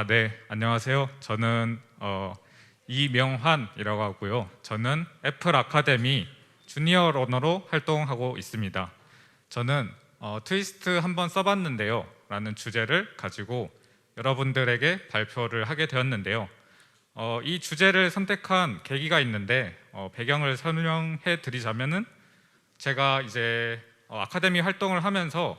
네, 안녕하세요. 저는 이명환이라고 하고요. 저는 애플 아카데미 주니어 러너로 활동하고 있습니다. 저는 트위스트 한번 써봤는데요 라는 주제를 가지고 여러분들에게 발표를 하게 되었는데요. 이 주제를 선택한 계기가 있는데 배경을 설명해 드리자면은 제가 이제 아카데미 활동을 하면서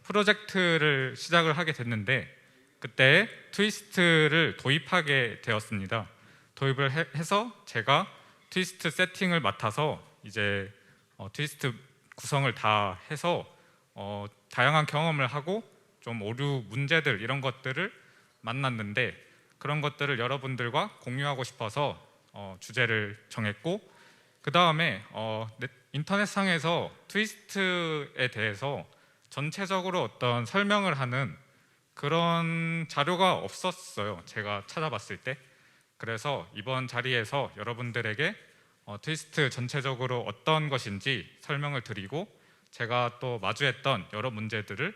프로젝트를 시작을 하게 됐는데 그때 트위스트를 도입하게 되었습니다. 도입을 해서 제가 트위스트 세팅을 맡아서 이제 트위스트 구성을 다 해서 다양한 경험을 하고 좀 오류 문제들 이런 것들을 만났는데 그런 것들을 여러분들과 공유하고 싶어서 주제를 정했고 그 다음에 인터넷상에서 트위스트에 대해서 전체적으로 어떤 설명을 하는 그런 자료가 없었어요. 제가 찾아봤을 때. 그래서 이번 자리에서 여러분들에게 트위스트 전체적으로 어떤 것인지 설명을 드리고 제가 또 마주했던 여러 문제들을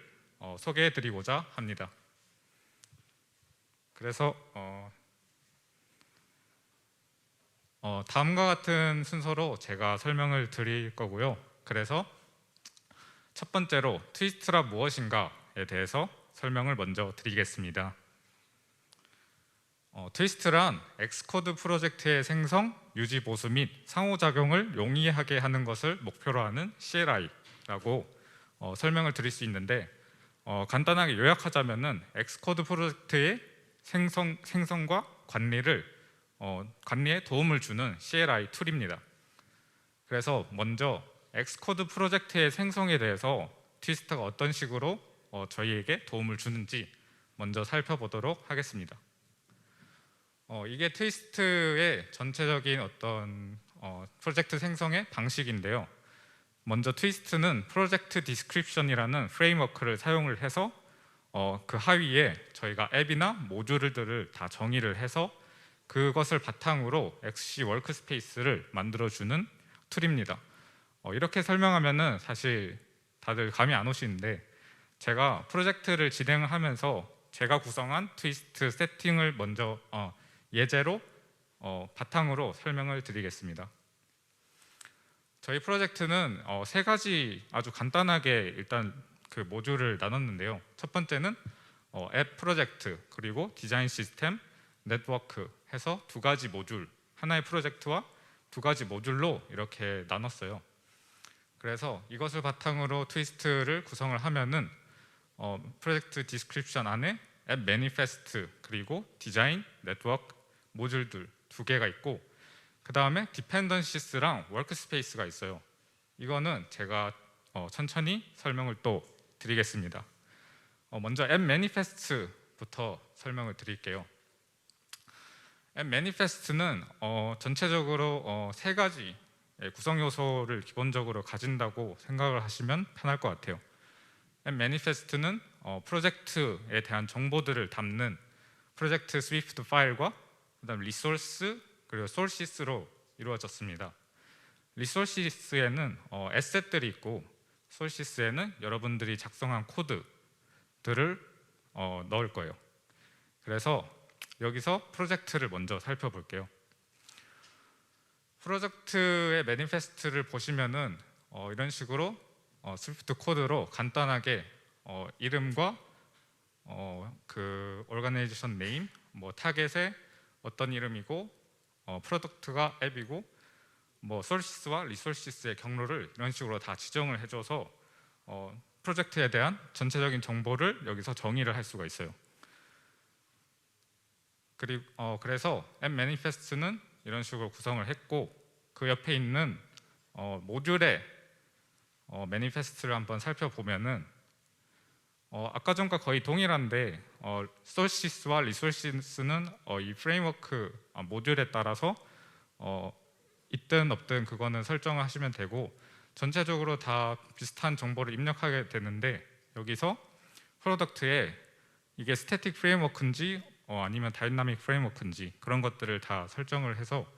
소개해 드리고자 합니다. 그래서 다음과 같은 순서로 제가 설명을 드릴 거고요. 그래서 첫 번째로 트위스트란 무엇인가에 대해서 설명을 먼저 드리겠습니다. 트위스트란 엑스코드 프로젝트의 생성, 유지, 보수 및 상호작용을 용이하게 하는 것을 목표로 하는 CLI라고 설명을 드릴 수 있는데 간단하게 요약하자면은 엑스코드 프로젝트의 생성과 관리에 도움을 주는 CLI 툴입니다. 그래서 먼저 엑스코드 프로젝트의 생성에 대해서 트위스트가 어떤 식으로 저희에게 도움을 주는지 먼저 살펴보도록 하겠습니다. 이게 트위스트의 전체적인 어떤 프로젝트 생성의 방식인데요. 먼저 트위스트는 프로젝트 디스크립션이라는 프레임워크를 사용을 해서 그 하위에 저희가 앱이나 모듈들을 다 정의를 해서 그것을 바탕으로 XC 워크스페이스를 만들어주는 툴입니다. 이렇게 설명하면은 사실 다들 감이 안 오시는데 제가 프로젝트를 진행하면서 제가 구성한 트위스트 세팅을 먼저 예제로 바탕으로 설명을 드리겠습니다. 저희 프로젝트는 세 가지 아주 간단하게 일단 그 모듈을 나눴는데요. 첫 번째는 앱 프로젝트, 그리고 디자인 시스템, 네트워크 해서 두 가지 모듈, 하나의 프로젝트와 두 가지 모듈로 이렇게 나눴어요. 그래서 이것을 바탕으로 트위스트를 구성을 하면은 프로젝트 디스크립션 안에 앱 매니페스트 그리고 디자인, 네트워크 모듈들 두 개가 있고 그 다음에 디펜던시스랑 워크스페이스가 있어요. 이거는 제가 천천히 설명을 또 드리겠습니다. 먼저 앱 매니페스트부터 설명을 드릴게요. 앱 매니페스트는 전체적으로 세 가지 구성 요소를 기본적으로 가진다고 생각을 하시면 편할 것 같아요. 앱 매니페스트는 프로젝트에 대한 정보들을 담는 프로젝트 스위프트 파일과 그다음 리소스 그리고 소시스로 이루어졌습니다. 리소시스에는 에셋들이 있고 소시스에는 여러분들이 작성한 코드들을 넣을 거예요. 그래서 여기서 프로젝트를 먼저 살펴볼게요. 프로젝트의 매니페스트를 보시면은 이런 식으로 스위프트 코드로 간단하게 이름과 그 오르가나이제이션 네임, 뭐 타겟의 어떤 이름이고 프로덕트가 앱이고 뭐 소시스와 리소시스의 경로를 이런 식으로 다 지정을 해줘서 프로젝트에 대한 전체적인 정보를 여기서 정의를 할 수가 있어요. 그리고 그래서 앱 매니페스트는 이런 식으로 구성을 했고 그 옆에 있는 모듈의 매니페스트를 한번 살펴보면은 아까 전과 거의 동일한데 소시스와 리소시스는 이 프레임워크 모듈에 따라서 있든 없든 그거는 설정을 하시면 되고 전체적으로 다 비슷한 정보를 입력하게 되는데 여기서 프로덕트에 이게 스태틱 프레임워크인지 아니면 다이나믹 프레임워크인지 그런 것들을 다 설정을 해서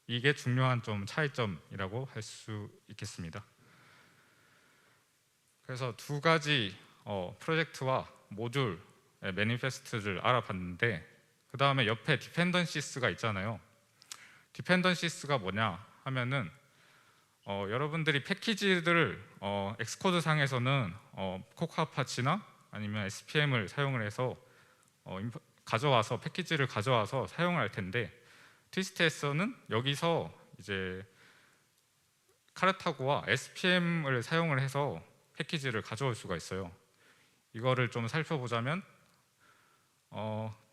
이게 중요한 좀 차이점이라고 할 수 있겠습니다. 그래서 두 가지 프로젝트와 모듈의 매니페스트를 알아봤는데 그 다음에 옆에 디펜던시스가 있잖아요. 디펜던시스가 뭐냐 하면은 여러분들이 패키지들을 엑스코드 상에서는 코코아파치나 아니면 SPM을 사용을 해서 가져와서 패키지를 가져와서 사용을 할 텐데, 트위스트에서는 여기서 이제 카르타고와 SPM을 사용을 해서 패키지를 가져올 수가 있어요. 이거를 좀 살펴보자면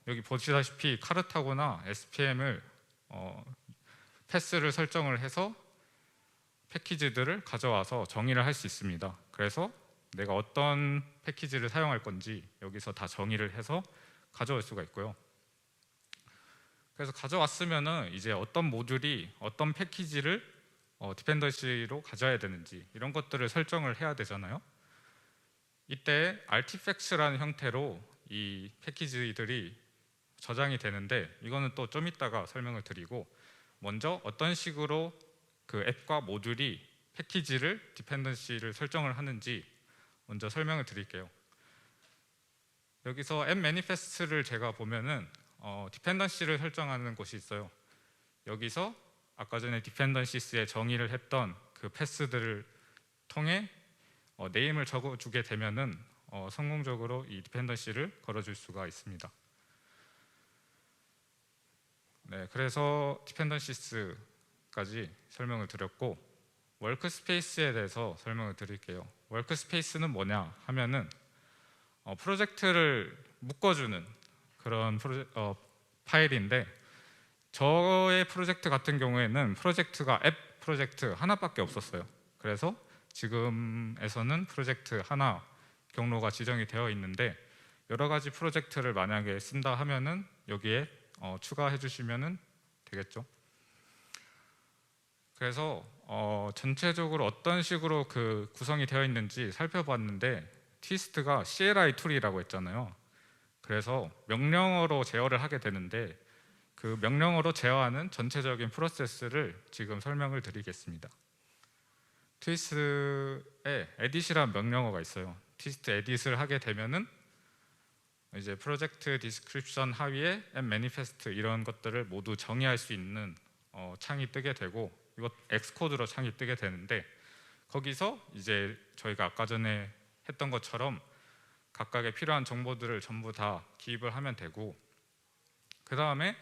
여기 보시다시피 카르타고나 SPM을 패스를 설정을 해서 패키지들을 가져와서 정의를 할 수 있습니다. 그래서 내가 어떤 패키지를 사용할 건지 여기서 다 정의를 해서 가져올 수가 있고요. 그래서 가져왔으면은 이제 어떤 모듈이 어떤 패키지를 디펜던시로 가져야 되는지 이런 것들을 설정을 해야 되잖아요. 이때 artifacts라는 형태로 이 패키지들이 저장이 되는데, 이거는 또 좀 이따가 설명을 드리고, 먼저 어떤 식으로 그 앱과 모듈이 패키지를 디펜던시를 설정을 하는지 먼저 설명을 드릴게요. 여기서 앱 매니페스트를 제가 보면은 디펜던시를 설정하는 곳이 있어요. 여기서 아까 전에 디펜던시스에 정의를 했던 그 패스들을 통해 네임을 적어주게 되면은 성공적으로 이 디펜던시를 걸어줄 수가 있습니다. 네, 그래서 디펜던시스까지 설명을 드렸고, 워크스페이스에 대해서 설명을 드릴게요. 워크스페이스는 뭐냐 하면은 프로젝트를 묶어주는 그런 파일인데, 저의 프로젝트 같은 경우에는 프로젝트가 앱 프로젝트 하나밖에 없었어요. 그래서 지금에서는 프로젝트 하나 경로가 지정이 되어 있는데, 여러 가지 프로젝트를 만약에 쓴다 하면은 여기에 추가해 주시면은 되겠죠. 그래서 전체적으로 어떤 식으로 그 구성이 되어 있는지 살펴봤는데, 트위스트가 CLI 툴이라고 했잖아요. 그래서 명령어로 제어를 하게 되는데, 그 명령어로 제어하는 전체적인 프로세스를 지금 설명을 드리겠습니다. 트위스트에 edit이라는 명령어가 있어요. 트위스트 edit을 하게 되면은 이제 프로젝트 디스크립션 하위에 앱 매니페스트 이런 것들을 모두 정의할 수 있는 창이 뜨게 되고, 이것 엑스코드로 창이 뜨게 되는데, 거기서 이제 저희가 아까 전에 했던 것처럼 각각의 필요한 정보들을 전부 다 기입을 하면 되고, 그 다음에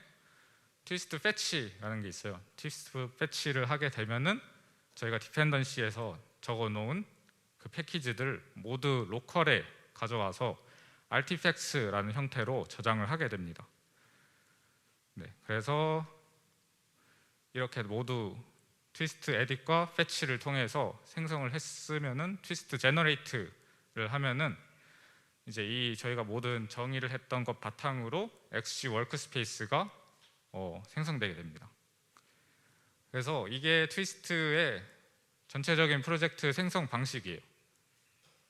트위스트 패치라는 게 있어요. 트위스트 패치를 하게 되면은 저희가 디펜던시에서 적어놓은 그 패키지들 모두 로컬에 가져와서 artifacts라는 형태로 저장을 하게 됩니다. 네, 그래서 이렇게 모두 트위스트 에딧과 패치를 통해서 생성을 했으면은 트위스트 제너레이트를 하면은 이제 이 저희가 모든 정의를 했던 것 바탕으로 XG 워크스페이스가 생성되게 됩니다. 그래서 이게 트위스트의 전체적인 프로젝트 생성 방식이에요.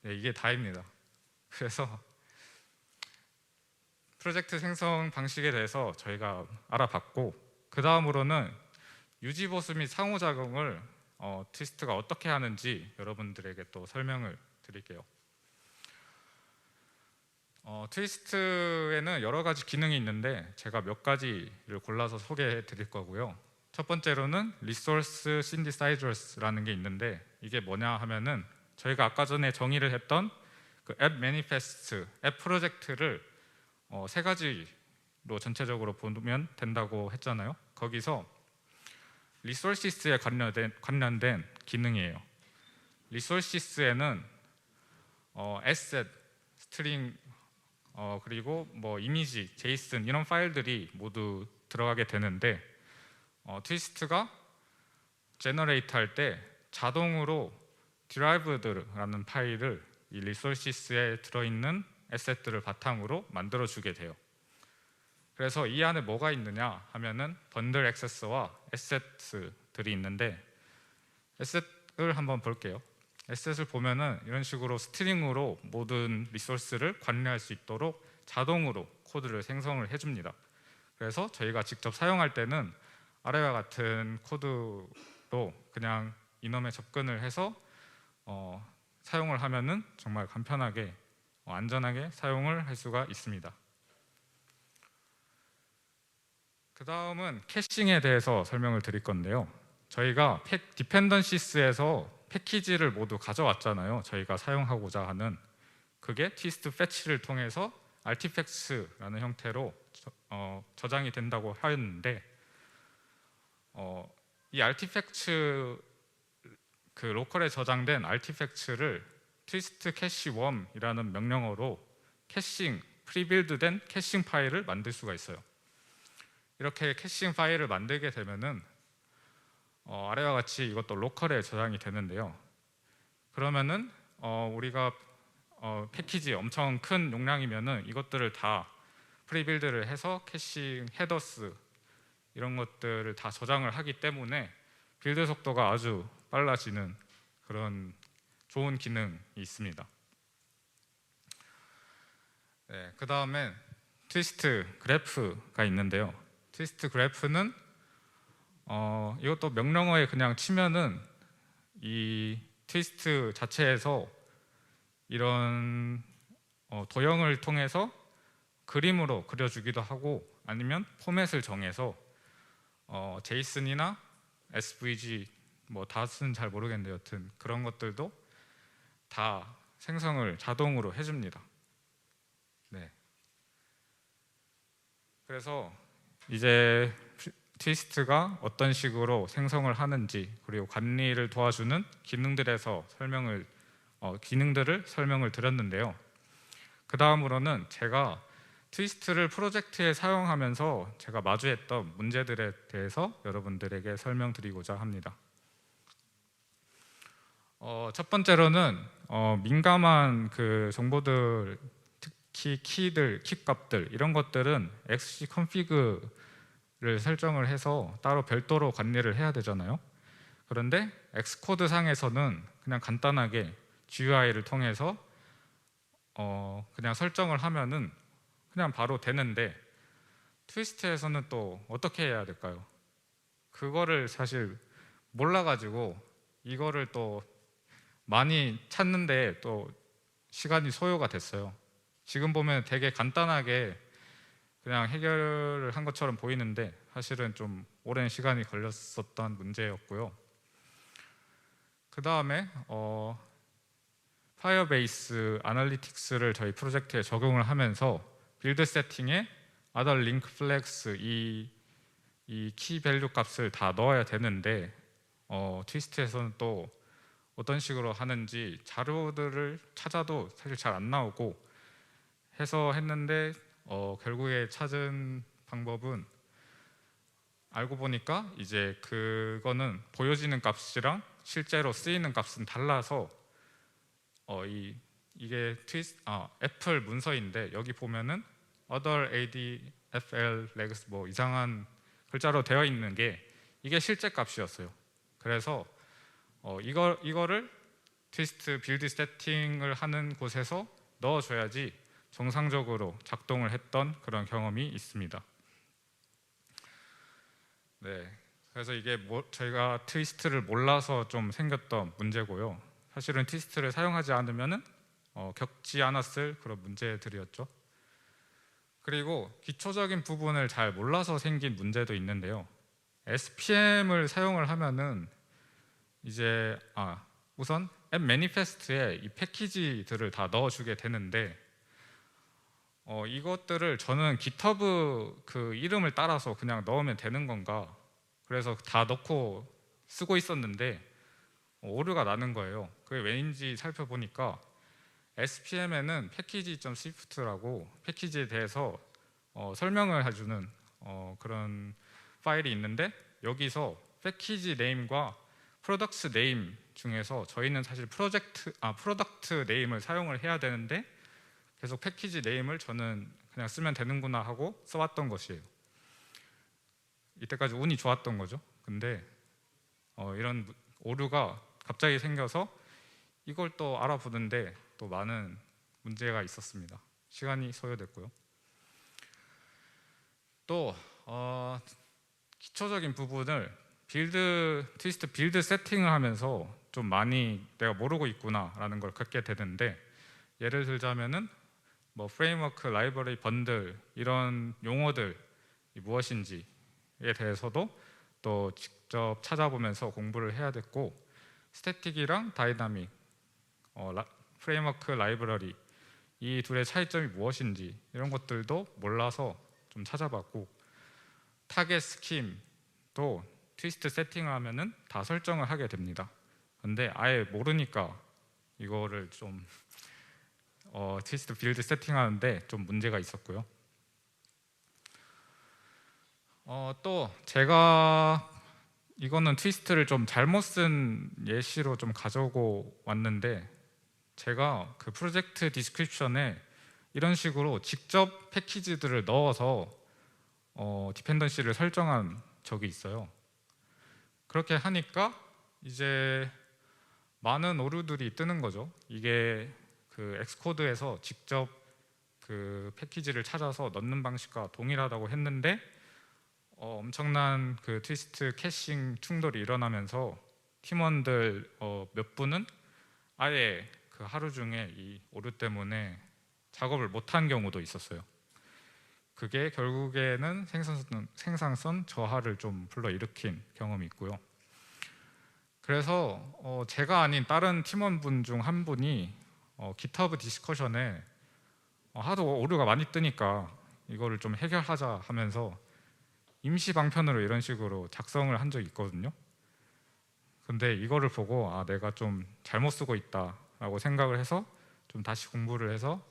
네, 이게 다입니다. 그래서 프로젝트 생성 방식에 대해서 저희가 알아봤고, 그 다음으로는 유지보수 및 상호작용을 트위스트가 어떻게 하는지 여러분들에게 또 설명을 드릴게요. 트위스트에는 여러 가지 기능이 있는데 제가 몇 가지를 골라서 소개해 드릴 거고요. 첫 번째로는 리소스 신디사이저스라는 게 있는데, 이게 뭐냐 하면은 저희가 아까 전에 정의를 했던 그 앱 매니페스트, 앱 프로젝트를 세 가지로 전체적으로 보면 된다고 했잖아요. 거기서 리소시스에 관련된 기능이에요. 리소시스에는 에셋, 스트링, 그리고 뭐 이미지, 제이슨 이런 파일들이 모두 들어가게 되는데, 트위스트가 제너레이트 할 때 자동으로 derived라는 파일을 이 리소시스에 들어있는 에셋들을 바탕으로 만들어 주게 돼요. 그래서 이 안에 뭐가 있느냐 하면은 번들 액세스와 에셋들이 있는데, 에셋을 한번 볼게요. 에셋을 보면은 이런 식으로 스트링으로 모든 리소스를 관리할 수 있도록 자동으로 코드를 생성을 해줍니다. 그래서 저희가 직접 사용할 때는 아래와 같은 코드로 그냥 이놈에 접근을 해서 사용을 하면은 정말 간편하게 안전하게 사용을 할 수가 있습니다. 그 다음은 캐싱에 대해서 설명을 드릴 건데요. 저희가 디펜던시스에서 패키지를 모두 가져왔잖아요. 저희가 사용하고자 하는 그게 트위스트 패치를 통해서 artifacts라는 형태로 저장이 된다고 하였는데 이 artifacts 그 로컬에 저장된 artifacts를 트위스트 캐시 웜이라는 명령어로 캐싱 프리빌드된 캐싱 파일을 만들 수가 있어요. 이렇게 캐싱 파일을 만들게 되면은 아래와 같이 이것도 로컬에 저장이 되는데요. 그러면은 우리가 패키지 엄청 큰 용량이면은 이것들을 다 프리빌드를 해서 캐싱 헤더스 이런 것들을 다 저장을 하기 때문에 빌드 속도가 아주 빨라지는 그런 좋은 기능이 있습니다. 네, 그 다음에 트위스트 그래프가 있는데요. 트위스트 그래프는 이것도 명령어에 그냥 치면은 이 트위스트 자체에서 이런 도형을 통해서 그림으로 그려주기도 하고 아니면 포맷을 정해서 제이슨이나 SVG 뭐 닷은 잘 모르겠는데 여튼 그런 것들도 다 생성을 자동으로 해줍니다. 네. 그래서 이제 트위스트가 어떤 식으로 생성을 하는지 그리고 관리를 도와주는 기능들을 설명을 드렸는데요. 그 다음으로는 제가 트위스트를 프로젝트에 사용하면서 제가 마주했던 문제들에 대해서 여러분들에게 설명드리고자 합니다. 첫 번째로는 민감한 그 정보들, 특히 키들, 키값들 이런 것들은 XC config를 설정을 해서 따로 별도로 관리를 해야 되잖아요. 그런데 엑스코드 상에서는 그냥 간단하게 GUI를 통해서 그냥 설정을 하면은 그냥 바로 되는데 트위스트에서는 또 어떻게 해야 될까요? 그거를 사실 몰라가지고 이거를 또 많이 찾는데 또 시간이 소요가 됐어요. 지금 보면 되게 간단하게 그냥 해결을 한 것처럼 보이는데 사실은 좀 오랜 시간이 걸렸었던 문제였고요. 그 다음에 파이어베이스 아널리틱스를 저희 프로젝트에 적용을 하면서 빌드 세팅에 other link flags 이 키 밸류 값을 다 넣어야 되는데 트위스트에서는 또 어떤 식으로 하는지 자료들을 찾아도 사실 잘 안 나오고 해서 했는데 결국에 찾은 방법은 알고 보니까 이제 그거는 보여지는 값이랑 실제로 쓰이는 값은 달라서 이게 애플 문서인데 여기 보면은 other ADFL legs 뭐 이상한 글자로 되어 있는 게 이게 실제 값이었어요. 그래서 이거를 트위스트 빌드 세팅을 하는 곳에서 넣어줘야지 정상적으로 작동을 했던 그런 경험이 있습니다. 네, 그래서 이게 저희가 트위스트를 몰라서 좀 생겼던 문제고요. 사실은 트위스트를 사용하지 않으면은 겪지 않았을 그런 문제들이었죠. 그리고 기초적인 부분을 잘 몰라서 생긴 문제도 있는데요. SPM을 사용을 하면은 이제 우선 앱 매니페스트에 이 패키지들을 다 넣어주게 되는데 이것들을 저는 GitHub 그 이름을 따라서 그냥 넣으면 되는 건가 그래서 다 넣고 쓰고 있었는데 오류가 나는 거예요. 그게 왜인지 살펴보니까 SPM에는 package.swift라고 패키지에 대해서 설명을 해주는 그런 파일이 있는데 여기서 패키지 네임과 프로덕트 네임 중에서 저희는 사실 프로덕트 네임을 사용을 해야 되는데 계속 패키지 네임을 저는 그냥 쓰면 되는구나 하고 써왔던 것이에요. 이때까지 운이 좋았던 거죠. 근데 이런 오류가 갑자기 생겨서 이걸 또 알아보는데 또 많은 문제가 있었습니다. 시간이 소요됐고요. 또 기초적인 부분을 트위스트 빌드 세팅을 하면서 좀 많이 내가 모르고 있구나라는 걸 겪게 되는데 예를 들자면은 뭐 프레임워크, 라이브러리, 번들 이런 용어들이 무엇인지 대해서도 또 직접 찾아보면서 공부를 해야 됐고, 스태틱이랑 다이나믹, 프레임워크 라이브러리 이 둘의 차이점이 무엇인지 이런 것들도 몰라서 좀 찾아봤고, 타겟 스킴도 트위스트 세팅을 하면은 다 설정을 하게 됩니다. 근데 아예 모르니까 이거를 좀 트위스트 빌드 세팅하는데 좀 문제가 있었고요. 또 제가 이거는 트위스트를 좀 잘못 쓴 예시로 좀 가져오고 왔는데, 제가 그 프로젝트 디스크립션에 이런 식으로 직접 패키지들을 넣어서 디펜던시를 설정한 적이 있어요. 그렇게 하니까 이제 많은 오류들이 뜨는 거죠. 이게 그 엑스코드에서 직접 그 패키지를 찾아서 넣는 방식과 동일하다고 했는데 엄청난 그 트위스트 캐싱 충돌이 일어나면서 팀원들 몇 분은 아예 그 하루 중에 이 오류 때문에 작업을 못한 경우도 있었어요. 그게 결국에는 생산성 저하를 좀 불러일으킨 경험이 있고요. 그래서 제가 아닌 다른 팀원분 중 한 분이 GitHub 디스커션에 하도 오류가 많이 뜨니까 이거를 좀 해결하자 하면서 임시 방편으로 이런 식으로 작성을 한 적이 있거든요. 근데 이거를 보고 내가 좀 잘못 쓰고 있다라고 생각을 해서 좀 다시 공부를 해서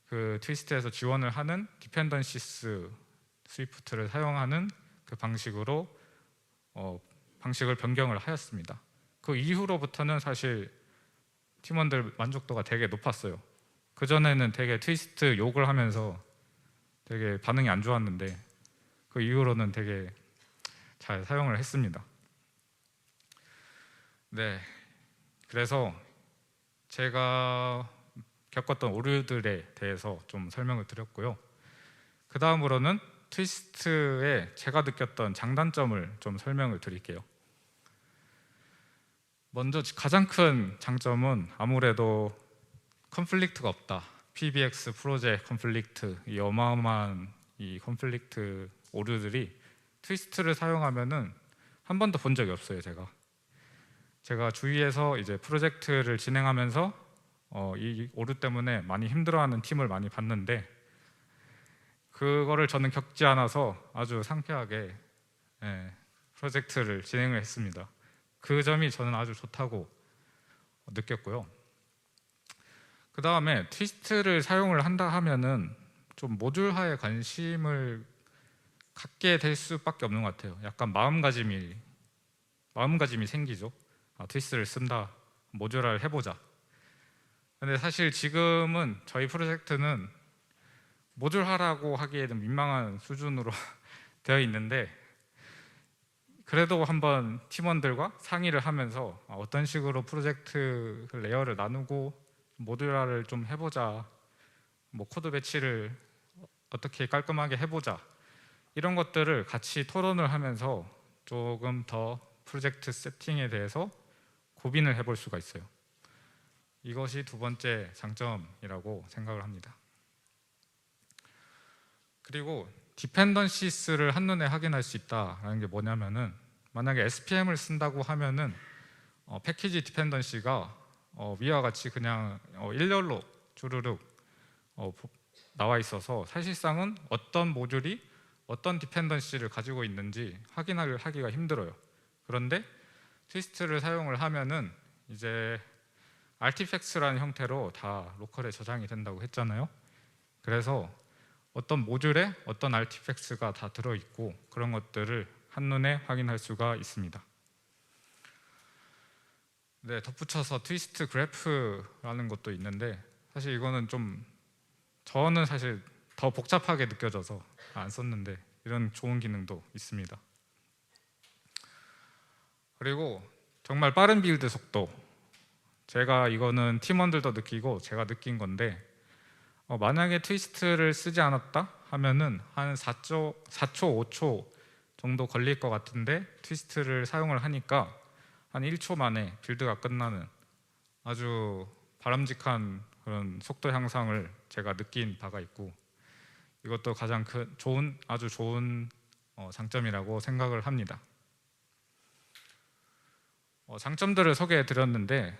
그 트위스트에서 지원을 하는 디펜던시스 스위프트를 사용하는 그 방식으로 방식을 변경을 하였습니다. 그 이후로부터는 사실 팀원들 만족도가 되게 높았어요. 그전에는 되게 트위스트 욕을 하면서 되게 반응이 안 좋았는데 그 이후로는 되게 잘 사용을 했습니다. 네, 그래서 제가 겪었던 오류들에 대해서 좀 설명을 드렸고요. 그 다음으로는 트위스트에 제가 느꼈던 장단점을 좀 설명을 드릴게요. 먼저 가장 큰 장점은 아무래도 컨플릭트가 없다. PBX 프로젝트 컨플릭트, 이 어마어마한 이 컨플릭트 오류들이 트위스트를 사용하면은 한 번도 본 적이 없어요. 제가 주위에서 이제 프로젝트를 진행하면서 이 오류 때문에 많이 힘들어하는 팀을 많이 봤는데 그거를 저는 겪지 않아서 아주 상쾌하게 프로젝트를 진행을 했습니다. 그 점이 저는 아주 좋다고 느꼈고요. 그 다음에 트위스트를 사용을 한다 하면은 좀 모듈화에 관심을 갖게 될 수밖에 없는 것 같아요. 약간 마음가짐이 생기죠. 트위스트를 쓴다, 모듈화를 해보자. 근데 사실 지금은 저희 프로젝트는 모듈화라고 하기에는 민망한 수준으로 되어 있는데, 그래도 한번 팀원들과 상의를 하면서 어떤 식으로 프로젝트 레이어를 나누고 모듈화를 좀 해보자, 뭐 코드 배치를 어떻게 깔끔하게 해보자, 이런 것들을 같이 토론을 하면서 조금 더 프로젝트 세팅에 대해서 고민을 해볼 수가 있어요. 이것이 두 번째 장점이라고 생각을 합니다. 그리고 디펜던시스를 한눈에 확인할 수 있다는 게 뭐냐면은, 만약에 SPM을 쓴다고 하면은 패키지 디펜던시가 위와 같이 그냥 일렬로 주르륵 나와 있어서 사실상은 어떤 모듈이 어떤 디펜던시를 가지고 있는지 하기가 힘들어요. 그런데 트위스트를 사용을 하면은 이제 artifacts라는 형태로 다 로컬에 저장이 된다고 했잖아요. 그래서 어떤 모듈에 어떤 artifacts가 다 들어있고 그런 것들을 한눈에 확인할 수가 있습니다. 네, 덧붙여서 트위스트 그래프라는 것도 있는데, 사실 이거는 좀 저는 사실 더 복잡하게 느껴져서 안 썼는데 이런 좋은 기능도 있습니다. 그리고 정말 빠른 빌드 속도, 제가 이거는 팀원들도 느끼고 제가 느낀 건데 만약에 트위스트를 쓰지 않았다 하면은 한 4초, 5초 정도 걸릴 것 같은데 트위스트를 사용을 하니까 한 1초 만에 빌드가 끝나는 아주 바람직한 그런 속도 향상을 제가 느낀 바가 있고, 이것도 가장 아주 좋은 장점이라고 생각을 합니다. 장점들을 소개해 드렸는데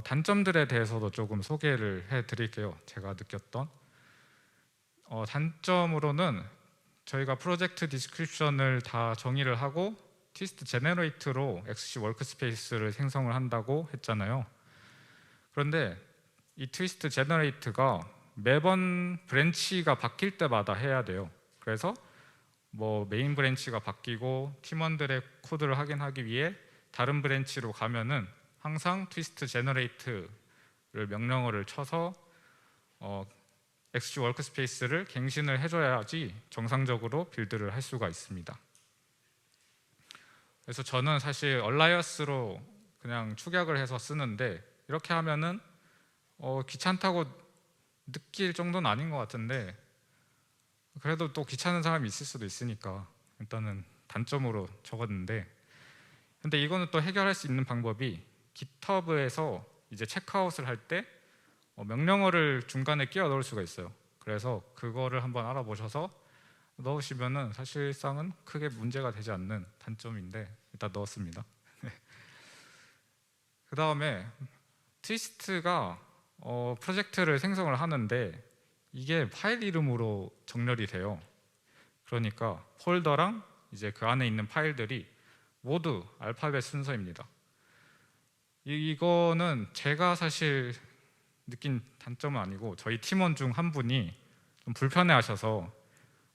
단점들에 대해서도 조금 소개를 해 드릴게요. 제가 느꼈던 단점으로는 저희가 프로젝트 디스크립션을 다 정의를 하고 트위스트 제너레이트로 XC 워크스페이스를 생성을 한다고 했잖아요. 그런데 이 트위스트 제너레이트가 매번 브랜치가 바뀔 때마다 해야 돼요. 그래서 뭐 메인 브랜치가 바뀌고 팀원들의 코드를 확인하기 위해 다른 브랜치로 가면은 항상 트위스트 제너레이트를 명령어를 쳐서 XG 워크스페이스를 갱신을 해줘야지 정상적으로 빌드를 할 수가 있습니다. 그래서 저는 사실 얼라이어스로 그냥 축약을 해서 쓰는데 이렇게 하면은 귀찮다고 느낄 정도는 아닌 것 같은데 그래도 또 귀찮은 사람이 있을 수도 있으니까 일단은 단점으로 적었는데, 근데 이거는 또 해결할 수 있는 방법이 GitHub에서 이제 체크아웃을 할 때 명령어를 중간에 끼워 넣을 수가 있어요. 그래서 그거를 한번 알아보셔서 넣으시면은 사실상은 크게 문제가 되지 않는 단점인데 일단 넣었습니다. 그 다음에 트위스트가 프로젝트를 생성을 하는데 이게 파일 이름으로 정렬이 돼요. 그러니까 폴더랑 이제 그 안에 있는 파일들이 모두 알파벳 순서입니다. 이거는 제가 사실 느낀 단점은 아니고 저희 팀원 중 한 분이 좀 불편해하셔서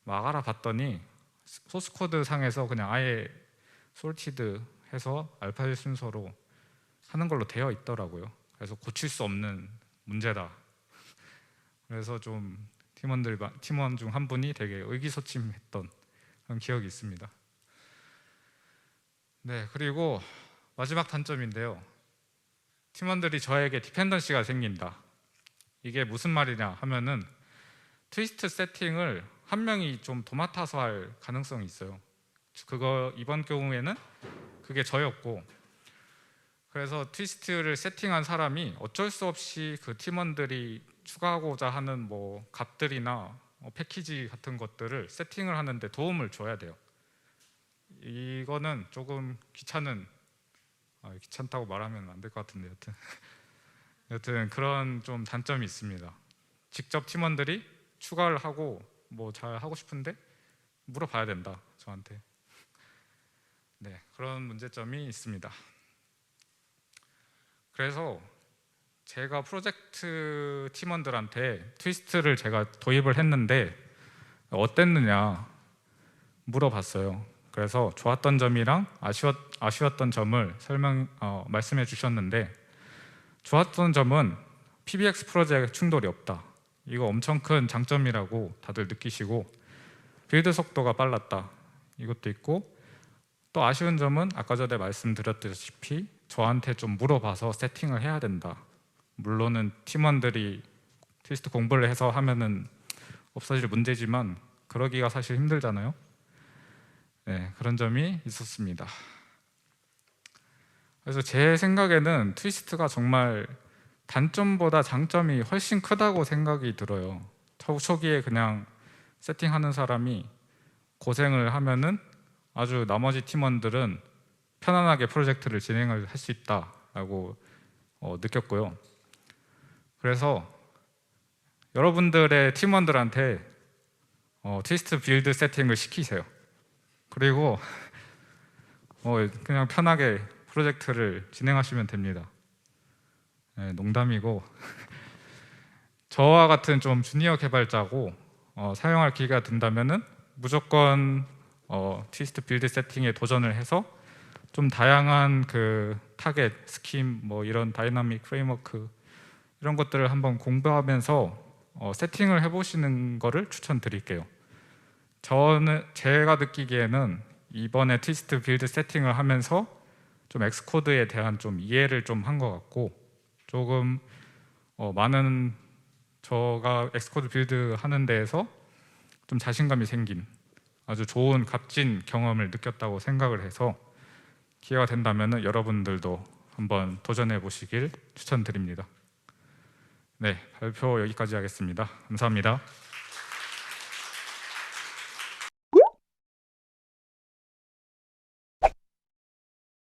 막 알아봤더니 소스 코드 상에서 그냥 아예 솔티드 해서 알파벳 순서로 하는 걸로 되어 있더라고요. 그래서 고칠 수 없는 문제다. 그래서 좀 팀원 중 한 분이 되게 의기소침했던 그런 기억이 있습니다. 네, 그리고 마지막 단점인데요. 팀원들이 저에게 디펜던시가 생긴다. 이게 무슨 말이냐 하면은 트위스트 세팅을 한 명이 좀 도맡아서 할 가능성이 있어요. 그거 이번 경우에는 그게 저였고, 그래서 트위스트를 세팅한 사람이 어쩔 수 없이 그 팀원들이 추가하고자 하는 뭐 값들이나 패키지 같은 것들을 세팅을 하는데 도움을 줘야 돼요. 이거는 조금 귀찮다고 말하면 안 될 것 같은데 여튼 그런 좀 단점이 있습니다. 직접 팀원들이 추가를 하고 뭐 잘 하고 싶은데 물어봐야 된다 저한테. 네, 그런 문제점이 있습니다. 그래서 제가 프로젝트 팀원들한테 트위스트를 제가 도입을 했는데 어땠느냐 물어봤어요. 그래서 좋았던 점이랑 아쉬웠던 점을 말씀해 주셨는데, 좋았던 점은 PBX 프로젝트 충돌이 없다. 이거 엄청 큰 장점이라고 다들 느끼시고, 빌드 속도가 빨랐다. 이것도 있고, 또 아쉬운 점은 아까 전에 말씀드렸다시피 저한테 좀 물어봐서 세팅을 해야 된다. 물론은 팀원들이 트위스트 공부를 해서 하면은 없어질 문제지만 그러기가 사실 힘들잖아요. 네, 그런 점이 있었습니다. 그래서 제 생각에는 트위스트가 정말 단점보다 장점이 훨씬 크다고 생각이 들어요. 초기에 그냥 세팅하는 사람이 고생을 하면은 아주 나머지 팀원들은 편안하게 프로젝트를 진행을 할 수 있다라고 느꼈고요. 그래서 여러분들의 팀원들한테 트위스트 빌드 세팅을 시키세요. 그리고 그냥 편하게 프로젝트를 진행하시면 됩니다. 네, 농담이고 저와 같은 좀 주니어 개발자고 사용할 기회가 된다면은 무조건 트위스트 빌드 세팅에 도전을 해서 좀 다양한 그 타겟, 스킴, 뭐 이런 다이나믹 프레임워크 이런 것들을 한번 공부하면서 세팅을 해보시는 거를 추천드릴게요. 제가 느끼기에는 이번에 트위스트 빌드 세팅을 하면서 좀 엑스코드에 대한 좀 이해를 좀 한 것 같고, 조금 많은 저가 엑스코드 빌드 하는 데에서 좀 자신감이 생긴 아주 좋은 값진 경험을 느꼈다고 생각을 해서 기회가 된다면 여러분들도 한번 도전해 보시길 추천드립니다. 네, 발표 여기까지 하겠습니다. 감사합니다.